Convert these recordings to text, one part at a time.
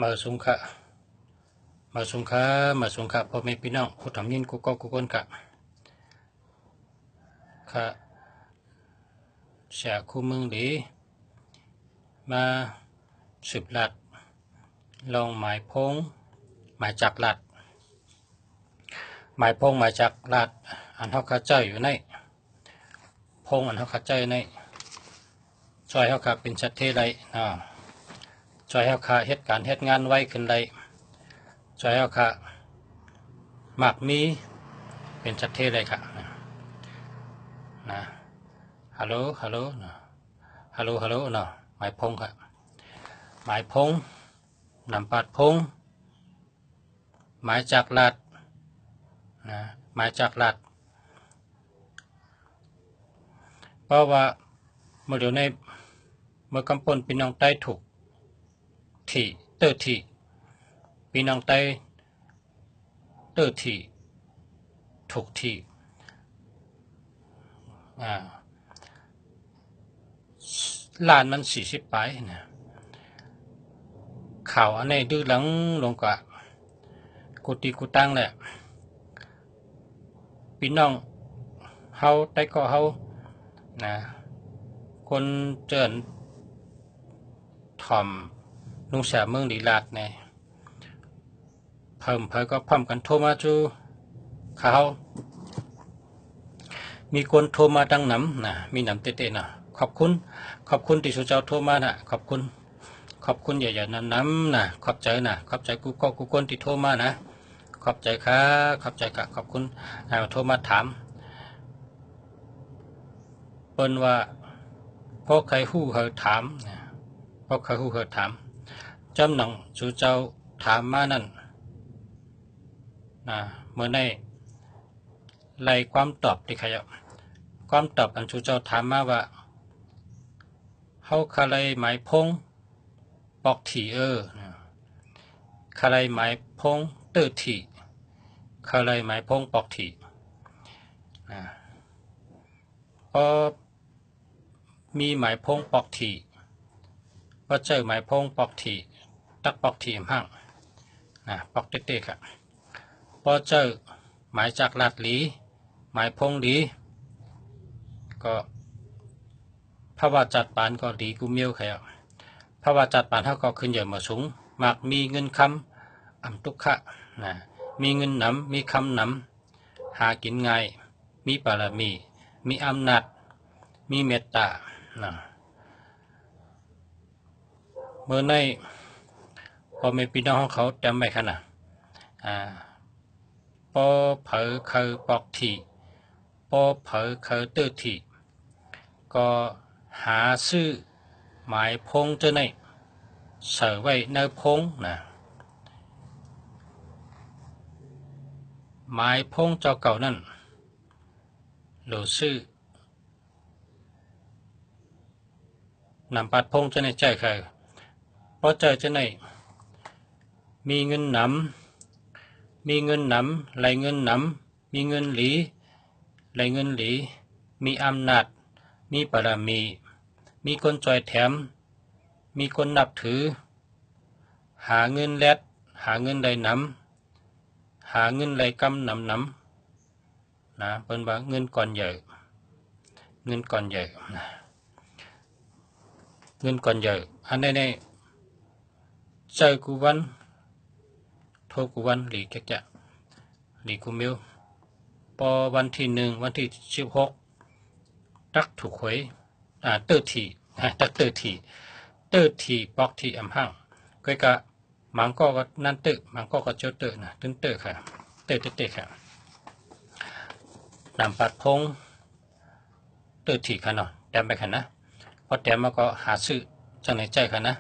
มาสุงคะมาสุงคะมาสุงคะพ่อแม่พี่น้องผู้ทำยินกูก็กูคนกะค่ะเสียคู่มึงดีมาสืบหลัดลองหมายพงหมายจักหลัดหมายพงหมายจักหลัดอันเขาเข้าใจอยู่ในพงอันเขาเข้าใจในจอยเขาขาเป็นชัดเทไรจอยเขาขาเหตุการณ์เหตุงานไว้ขึ้นไรจอยเขาขาหมักมีเป็นชัดเทไรค่ะนะฮัลโหลฮัลโหลฮัลโหลฮัลโหลเนาะหมายพงค่ะหมายพงนำปัดพงหมายจักหลัดนะหมายจักหลัดเพราะว่าเมื่อเดี๋ยวในเมื่อกำปนพี่น้องใต้ถูกที่เตอร์ที่พี่น้องใต้เตอร์ที่ถูกที่ล้านมัน40ไปนะข่าวอันนี้ดื้อหลังลงกะกุฏิกุตังแหละพี่น้องเฮาใต้ก็เฮานะคนเจิญถ่อมลุงแสบเมืองดีลาดเนี่ยเพิ่มก็พร้อมกันโทรมาจูเขามีคนโทรมาดังน้ำนะมีน้ำเตะๆนะขอบคุณที่สุเจ้าโทรมานะขอบคุณอย่าน้ำนะขอบใจนะขอบใจกูก็กูคนที่โทรมานะขอบใจค่ะขอบใจค่ะขอบคุณโทรมาถามเปิ้นว่าพวกใครหู้เหอถามพวกใครหู้เหอถามจำหนังสุเจ้าถามมานั่นนะเมื่อในไล่ความตอบที่ใครความตอบอันสุเจ้าถามมาว่าเฮาคาไลหมายพงปอกถี่คาไลหมายพงเตอร์ถี่คาไลหมายพงปอกถี่พอมีหมายพงปอกถี่ก็เจอหมายพงปอกถี่ตักปอกถี่ห่างปอกเต๊กๆพอเจอหมายจากหลัดหลีหมายพงหลีก็ภาวะจัดปานก็ดีกูเมียวใครภาวะจัดปานเท่าก็ขึ้นใหญ่มาสูงมากมีเงินคำอ่ำตุกขะมีเงินนำมีคำนำหากินง่ายมีบารมีอำนาจมีเมตตาเมื่อในพอมีพี่น้องของเขาจำไว้ขนาดปอเผอเคยปอกทีปอเผอเคยตื้อทีก็หาซื้อหมายพงเจ้าในเสือไว้ในพงหมายพงเจ้าเก่านั่นหรือซื้อนำปัดพงเจ้าในใจใครเพราะใจเจ้าในมีเงินนำไหลเงินนำมีเงินหลีไหลเงินหลีมีอำนาจมีบารมีคนจอยแถมมีคนนับถือหาเงินแลดหาเงินไหลนำหาเงินไหลกำนำนะเป็นว่าเงินก่อนใหญ่เงินก่อนใหญ่เงินก่อนใหญ่อันนี้ใจกูวันโทรกูวันหลีกจะหลีกูมิวพอวันที่1วันที่16ตักถูกหวยเตอร์ทีตักเตอร์ทีปอกทีห่างก็กะมังก็นั่นมังก็เจ้านะตึ้งค่ะเตอค่ะนำปัดพงเตอร์ทีค่ะเนาะแต้มไปค่ะนะพอแต้มมาก็หาซื้อจังในใจค่ะนะ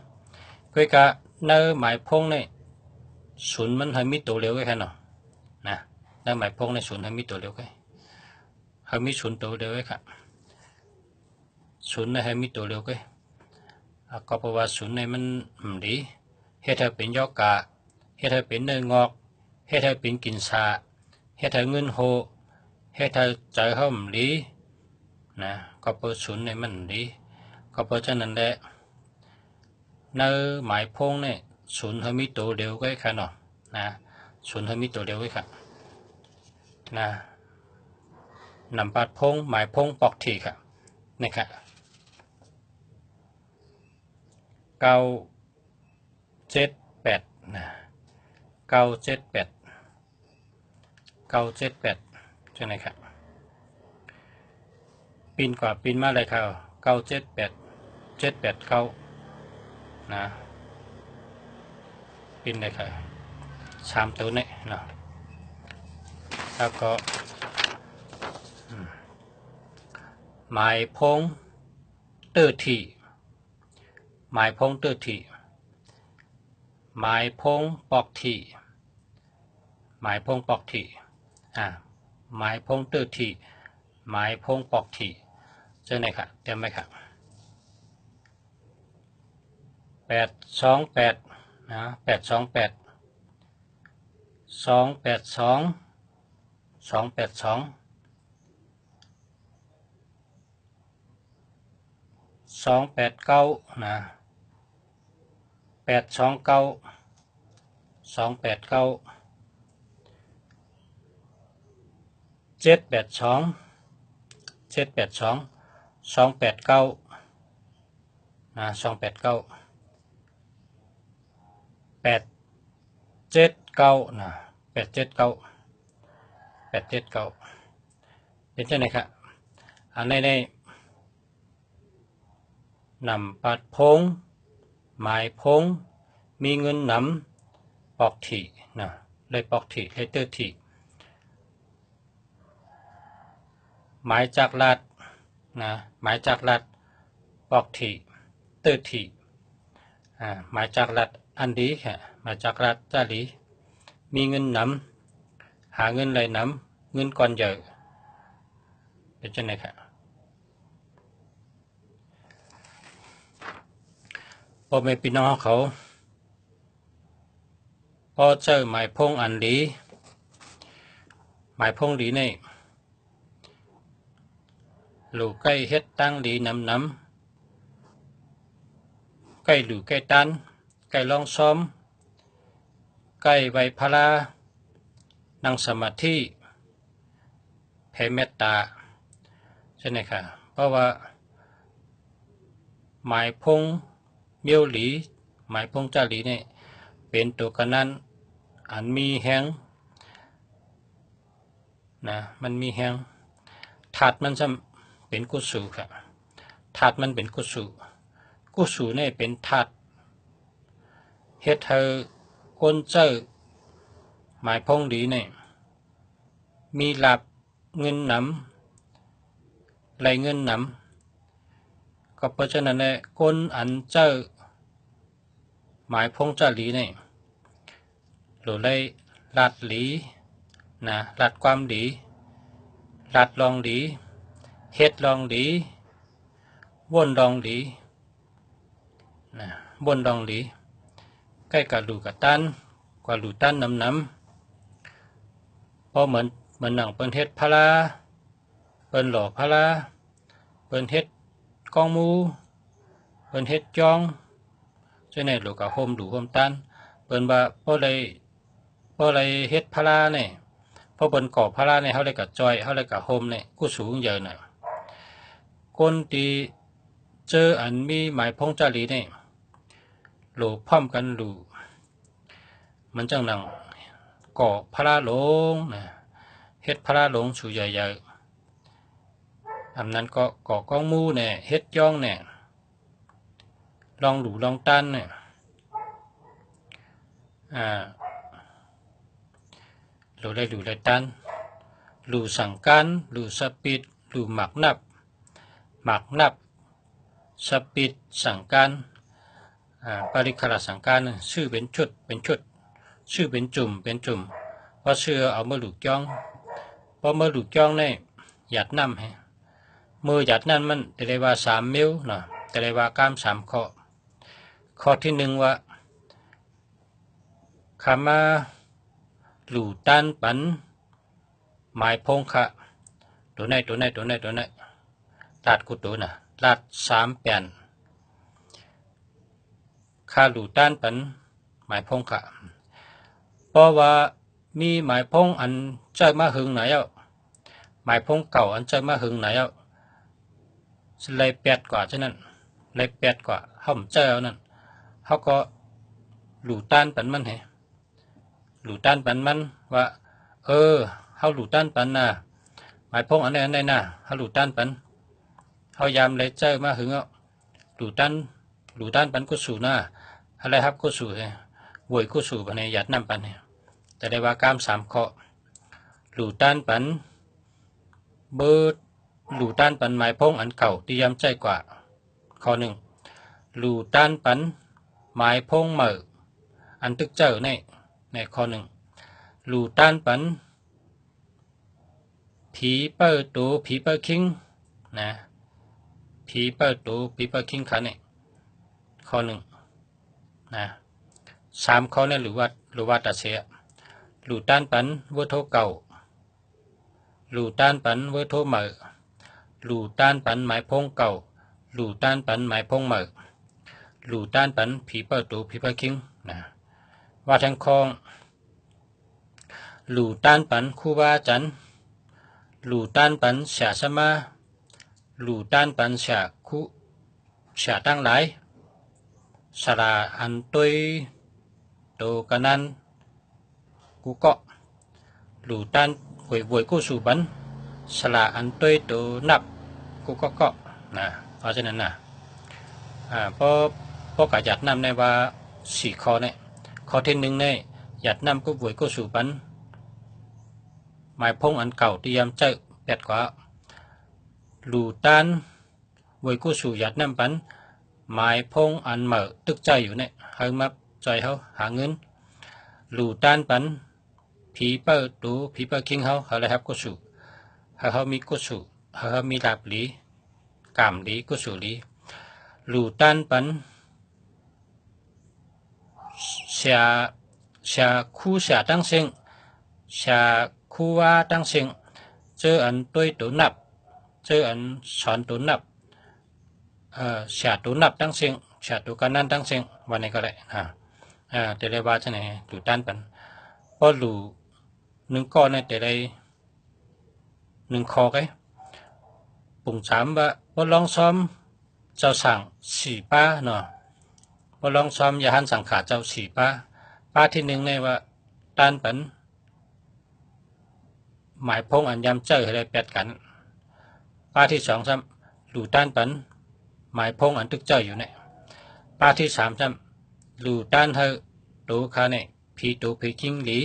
ก็กะเนื้อหมายพงเนี่ยศูนย์มันให้มีตัวเร็วแค่เนาะนะเนื้อหมายพงในศูนย์ให้มีตัวเร็วแค่ให้มีศูนย์ตัวเร็วแค่ค่ะศูนย์ในให้มีตัวเร็วแค่ก็เพราะว่าศูนย์ในมันดีเฮ็ดให้เป็นยอกะเฮ็ดให้เป็นเนื้องอกเฮ็ดให้เป็นกินซาเฮ็ดให้เงินโหเฮ็ดให้ใจเขาดีนะก็เพราะศูนย์ในมันดีก็เพราะฉะนั้นแหละเนื้อหมายพงเนี่ย ศูนย์เฮมิโตเร็วก็ค่ะเนาะนะศูนย์เฮมิโตเร็วก็ค่ะนะนำปัดพงหมายพงปอกทีค่ะนี่ค่ะ978นะ978ใช่ไหมครับปีนกว่าปีนมาเลยครับ978789นะปีนเลยครับ3ตัวนี้เนาะแล้วก็หมายพงเตอร์ทีหมายพงเตอร์ทีหมายพงปอกทีหมายพงปอกทีหมายพงเตอร์ทีหมายพงปอกทีเจอไหนครับเตรียมไหมครับ828นะ828 282 289นะ829 289 782 289นะ289 879นะ879เป็นจังได๋ครับอันในนำปัดพงหมายพงมีเงินนำปอกถี่นะเลยปอกถี่เลยเตอร์ถี่หมายจากรัฐนะหมายจากรัฐปอกถี่เตอร์ถี่หมายจากรัฐอันดีค่ะหมายจากรัฐจารีมีเงินนำหาเงินเลยนำเงินก่อนเยอะเป็นจังได๋ครับพ่อแม่พี่น้องเขาพอเจอหมายพงอันดีหมายพงดีนี่ลูกใกล้เฮ็ดตั้งดีน้ำใกล้หลูใกล้ตันใกล้ลองซ้อมใกล้ไวพลานั่งสมาธิแผ่เมตตาใช่ไหมครับเพราะว่าหมายพงเมียวหลีหมายพงจาหลีเนี่ยเป็นตัวกันนั้นอันมีแหงนะมันมีแหงถาดมันจะเป็นกุศลครับถาดมันเป็นกุศลเนี่ยเป็นถาดเฮ็ดให้คนเจอหมายพงดีเนี่ยมีหลับเงินนำไหลเงินนำก็เพราะฉะนั้นเนี่ยคนอันเจอหมายพงจาหลีเนี่ยหรือเลยลัดหลีนะลัดความดีลัดลองดีเฮ็ดลองดีวนลองดีนะวนลองดีใกล้กับลูกกับตันกว่าลูตันน้ำเพราะเหมือนหนังเปิ้นเฮ็ดพลาเปิ้นหล่อพลาเปิ้นเฮ็ดกองมูเปิ้นเฮ็ดจองใช่ไหมลูกกับโฮมดูโฮมตันเปิ้นว่าเพราะอะไรเฮ็ดพลาเนี่ยเพราะเปิ้นก่อพลาเนี่ยเขาเลยกับจอยเขาเลยกับโฮมเนี่ยกู้สูงเยอะหน่อยคนที่เจออันมีหมายพงจารีเนี่ยหลูพร้อมกันหลูมันจังหนังก่อพระหลงนะเฮ็ดพระหลงสูใหญ่ๆอันนั้นก็ก่อกองมูเนี่ยเฮ็ดย่องเนี่ยลองหลูลองตันเนี่ยหลูได้ตันหลูสั่งการหลูสปิดหลูหมักนับสปิดสั่งการปริคราสั่งการชื่อเป็นชุดชื่อเป็นจุ่มเพราะชื่อเอามาหลูกจ้องเพราะมาหลูกจ้องเนี่ยหยัดน้ำให้มือหยัดนั่นมันแต่ได้ว่า3 นิ้วเนาะแต่ได้ว่ากล้าม3 ข้อที่1ว่าขามาหลูตันปันหมายพงค่ะตัวไหนลาดกุตัวน่ะลาด3 แผ่นค่าหลูตันปัน หมายพงกะเพราะว่ามีหมายพงอันใจมาหึงไหนอ่ะหมายพงเก่าอันใจมาหึงไหนอ่ะเลยแปดกว่าฉะนั้นเลยแปดกว่าห้อมเจ้านั่นเขาก็หลู่ต้านปันมันเหหลู่ต้านปันมันว่าเขาหลู่ต้านปันน่ะหมายพงอันไหนน่ะเขาหลู่ต้านปันเขายามเลยเจ้ามาหึงอ่ะหลู่ต้านปันก็สู่น่ะอะไรครับก็สู่เหววยก็สู่ปันเนี่ยหยัดน้ำปันเนี่ยแต่ได้ว่ากาม3 ข้อหลู่ต้านปันเบิดหลู่ต้านปันหมายพงอันเก่าที่ย้ำใจกว่าข้อ1หลู่ต้านปันหมายพงเหม่ออันตึกเจอในข้อ1หลู่ต้านปันผีเปิดตูผีเปิดคิงนะผีเปิดตูผีเปิดคิงขันเนี่ยข้อ1นะ3 ข้อเนี่ยหรือว่าตัดเสียหลู่ต้านปันเวอร์โทเก่าหลู่ต้านปันเวอร์โทเหม่อหลู่ต้านปันหมายพงเก่าหลู่ต้านปันหมายพงเหม่อหลู่ต้านปันผีเปิดตูผีเปิดคิงนะว่าทั้งคองหลู่ต้านปันคู่บาจันหลู่ต้านปันเสียสมาหลู่ต้านปันเสียคู่เสียตั้งหลายสระอันตุยโตกันนั้นกูเกาะหลู่ต้านหวยกูสู่บันสระอันตุยโตนับกูก็เกาะนะเพราะฉะนั้นนะเพราะกะหยัดนำในว่า4 ข้อเนี่ยข้อที่1เนี่ยหยัดนำกูหวยกูสู่บันหมายพงอันเก่าที่ยามเจ้าแปดกว่าหลู่ต้านหวยกูสู่หยัดนำปันหมายพงอันเหม่อตึกใจอยู่เนี่ยให้มาใจเขาหาเงินหลู่ต้านปันผีเปิดตูผีเปิดคิงเขาอะไรครับกูสู่เขามีกูสู่เขามีลาบหลีกามหลีกูสู่หลีหลู่ต้านปันเสียคู่เสียตั้งเสียงเสียคู่ว่าตั้งเสียงเจออันตัวตัวนับเจออันสอนตัวนับเสียตัวนับตั้งเสียงเสียตัวกันนั่นตั้งเสียงวันนี้ก็เลยแต่ได้ว่าจะไหนหลู่ต้านปันเพราะหลู่1 ก้อนเนี่ยแต่ได้1 ข้อไงปุ่ง3ว่าลองซ้อมเจ้าสั่ง4 ป้าเนาะว่าลองซ้อมอย่าหันสังขาเจ้า4 ป้าที่1เนี่ยว่าต้านปันหมายพงอันยำเจออะไรแปดกันป้าที่2ซ้ำหลู่ต้านปันหมายพงอันตึกเจออยู่เนี่ยป้าที่3ซ้ำหลู่ต้านเธอตูคาเนี่ยผีตูผีคิงหลี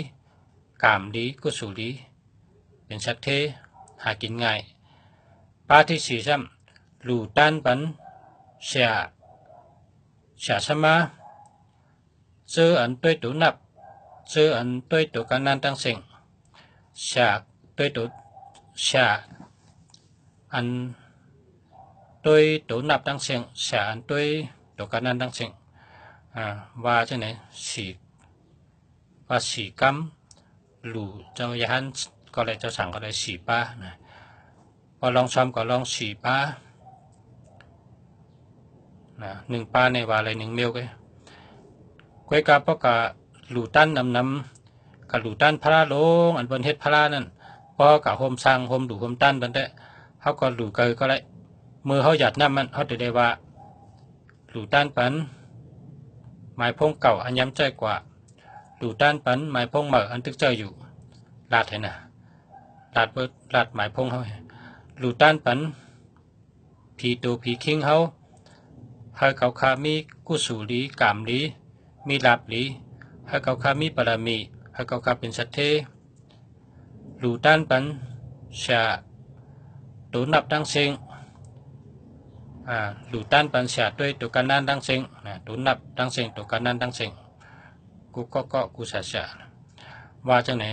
กามหลีกุสุหลีเป็นสัตว์เทหากินง่ายป้าที่4ซ้ำหลู่ต้านปันเสียสมาเจออันตัวตูนับเจออันตัวตูกันนั่นตั้งเสียงเสียตัวตูเสียอันตัวตูนับตั้งเสียงเสียอันตัวตูกันนั่นตั้งเสียงว่าจะไหน4 กำหลู่เจ้ายันก็เลยเจ้าสั่งก็เลย4 ป้านะพอลองซ้อมก็ลอง4 ป้านะ1 ป้าในว่าอะไร1 เมลก็ก้อยกาปกะหลู่ต้านนำกับหลู่ต้านพระลงอันบนเฮ็ดพระนั่นพอกะโฮมสร้างโฮมดูโฮมต้านบันเดเขาก็หลู่เกยก็เลยมือเขาหยัดน้ำมันเขาได้ว่าหลู่ต้านปันหมายพงเก่าอันย้ำใจกว่าหลู่ต้านปันหมายพงเหม่ออันตึกเจออยู่ลาดเห็นนะลาดหมายพงเขาหลู่ต้านปันผีตูผีคิงเขาให้เขาคามีกุศลลีกามลีมีลาบลีให้เขาคามีปรามีให้เขาคาเป็นสัตเทหลู่ต้านปันเสียตัวนับตั้งเสียงหลู่ต้านปันเสียด้วยตัวกันนั่นตั้งเสียงตัวนับตั้งเสียงตัวกันนั่นตั้งเสียงกูก็กูเสียว่าจังไหน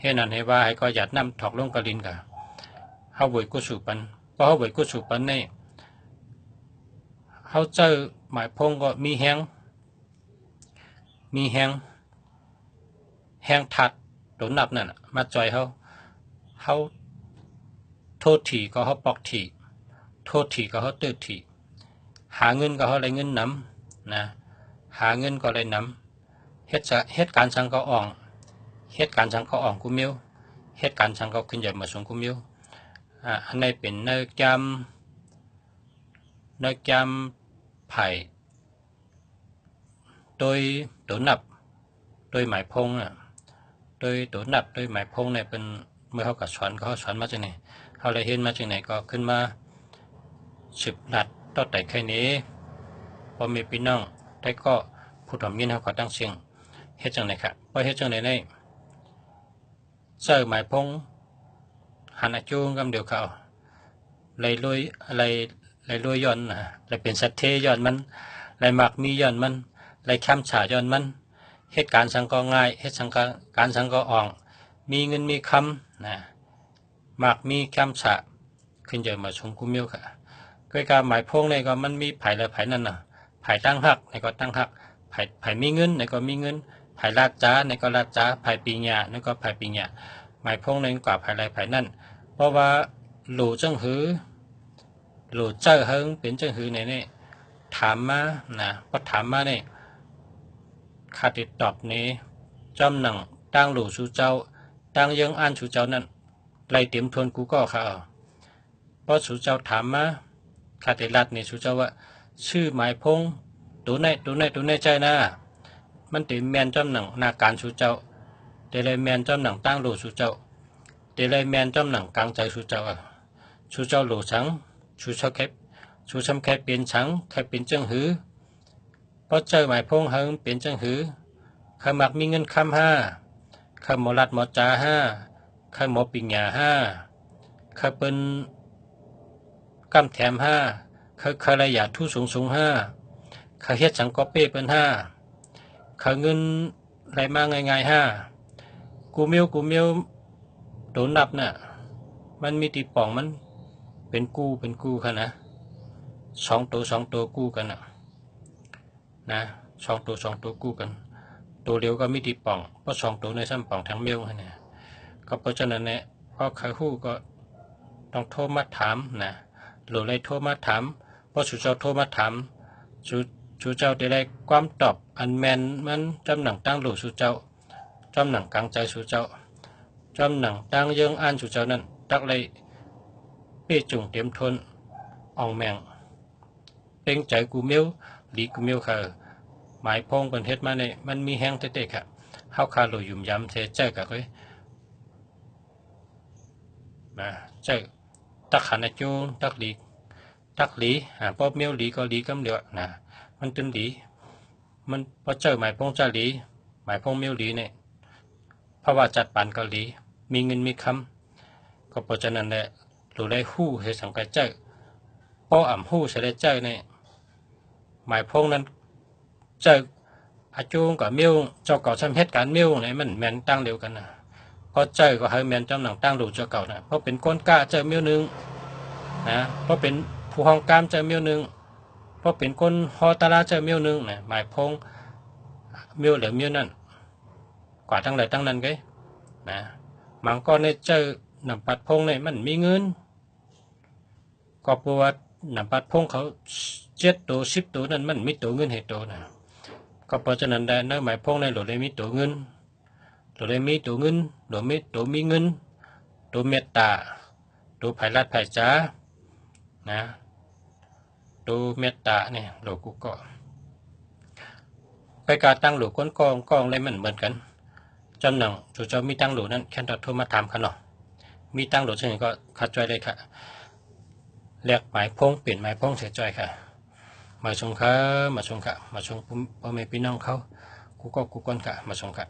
เห็นนั่นให้ว่าให้ก็หยัดน้ำถอกลงกระลินกันเขาบวยกุศลปันเพราะเขาบวยกุศลปันนี่เขาเจอหมายพงก็มีแห้งถัดตัวนับนั่นมาจอยเขาโทษถี่ก็เขาปอกถี่โทษถี่ก็เขาตื้อถี่หาเงินก็เขาอะไรเงินน้ำนะหาเงินก็อะไรน้ เหตุการณ์สังก็อ่องเหตุการณ์สังก็อ่องกูมิวเหตุการณ์สังก็ขึ้นใหญ่มาส่งกูมิวอันนี้เป็นเนื้อจำไผ่โดยตัวนับโดยหมายพงโดยตัวนับโดยหมายพงเนี่ยเป็นเมื่อเขากับสอนเขาสอนมาจากไหนเขาเลยเห็นมาจากไหนก็ขึ้นมา10 นัดต่อแต่แค่นี้พอมีพี่น้องได้ก็ผู้ทำยินเขาก็ตั้งเสียงเฮ็ดจังไหนครับเพราะเฮ็ดจังไหนในเสื้อหมายพงหันอาจูงกำเดียวเขาเลยลุยอะไรลุยย้อนเลยเป็นสัตเทย้อนมันเลยหมักมีย้อนมันเลยค้ำฉาย้อนมันเหตุการณ์สังก็ง่ายเหตุการณ์สังก็อ่องมีเงินมีคำหมักมีค้ำฉาขึ้นเยอะมาชมกูมิวค่ะก็การหมายพงในก็มันมีไผ่และไผ่นั่นไผ่ตั้งหักในก็ตั้งหักไผ่มีเงินในก็มีเงินไผ่ลาดจ้าในก็ลาดจ้าไผ่ปีญาในก็ไผ่ปีญาหมายพงในกว่าไผ่ไรไผ่นั่นเพราะว่าหลู่จังหือหลู่เจ้าเฮงเป็นจังหือในนี่ถามมาพอถามมาเนี่ยข้าติดตอบนี้จำหนังตั้งหลู่ชูเจ้าตั้งยังอ่านชูเจ้านั่นไล่เตรียมทวนกูก็ค่ะเพราะชูเจ้าถามมาข้าติดรัดนี่ชูเจ้าว่าชื่อหมายพงตัวในใจนะมันติแมนจำหนังนาการชูเจ้าเดลัยแมนจำหนังตั้งหลู่ชูเจ้าเดลัยแมนจำหนังกลางใจชูเจ้าชูเจ้าหลู่สังชูเจ้าแคบชูช้ำแคบเปลี่ยนสังแคบเปลี่ยนจังหือเพราะเจอหมายพงเฮงเปลี่ยนจังหือขมักมีเงินคำขหมอรัดหมอจ่าขหมอปิญญาขเป็นกำแถมขระยะทุสูงขเฮ็ดสังกอเป้เป็นขเงินไหลมาง่ายกูมิวโดนนับน่ะมันมีตีป่องมันเป็นกู้ค่ะนะสองตัวกู้กันนะสองตัวกู้กันตัวเดียวก็มีตีป่องเพราะ2 ตัวในซ้ำป่องทั้งเมียวเนี่ยก็เพราะฉะนั้นเนี่ยพอขาหู้ก็ต้องโทรมาถามหรือเลยโทรมาถามเพราะชูเจ้าโทรมาถามชูเจ้าได้ความตอบอันแมนมันจำหนังตั้งหลู่ชูเจ้าจำหนังกลางใจชูเจ้าจำหนังตั้งเยื่องอ่านชูเจ้านั่นตักเลยเป้จุงเตรียมทนอ่องแมงเป็นใจกูมิวหลีกูมิวค่ะหมายพงกันเฮ็ดมาเนี่ยมันมีแห้งเตะๆค่ะเฮาคาหลู่ยุ่มยำเทเจ้ากับเลยเจ้าตักขันจูงตักหลีป๊อบเมียวหลีก็หลีกำเดียวมันตึงหลีมันพอเจอหมายพงเจ้าหลีหมายพงเมียวหลีเนี่ยเพราะว่าจัดปันเกาหลีมีเงินมีคำก็เพราะฉะนั้นแหละหลู่ได้หู้เสียสังกัดเจ้าป้ออ่ำหู้เสียได้เจ้าเนี่ยหมายพงนั้นเจ้าอาจูงกับเมียวเจ้าเก่าทำเหตุการณ์เมียวเนี่ยมันแมนตั้งเดียวกันเพราะเจ้าก็ให้แมนจำหนังตั้งหลู่เจ้าเก่าเพราะเป็นก้นกล้าเจ้าเมียวนึงเพราะเป็นผู้ห้องกามเจ้าเมียวนึงเพราะเป็นคนฮอตาลาเจ้าเมียวนึงหมายพงเมียวเหลือเมียวนั่นกว่าตั้งไหนตั้งนั้นไงมังก็ในเจ้าหนำปัดพงเนี่ยมันมีเงินก็เพราะว่าหนำปัดพงเขา7 ตัว10 ตัวนั้นมันมีตัวเงินให้ตัวก็เพราะฉะนั้นได้เนื้อหมายพงในหลุดเลยมีตัวเงินหลุดเลยมีตัวเงินหลุดมีตัวมีเงินตัวเมตตาตัวไผ่รัดไผ่จ้าตัวเมตตาเนี่ยหลุดกูก็ไปการตั้งหลุดก้นกองอะไรมันเหมือนกันจำหนังจู่เจ้ามีตั้งหลุดนั้นแค่โทรมาถามกันหรอมีตั้งหลุดเช่นก็ขัดใจเลยค่ะเรียกหมายพงเปลี่ยนหมายพงเสียใจค่ะมาชงค่ะมาชงพ่อแม่พี่น้องเขากูก้อนค่ะมาชงค่ะ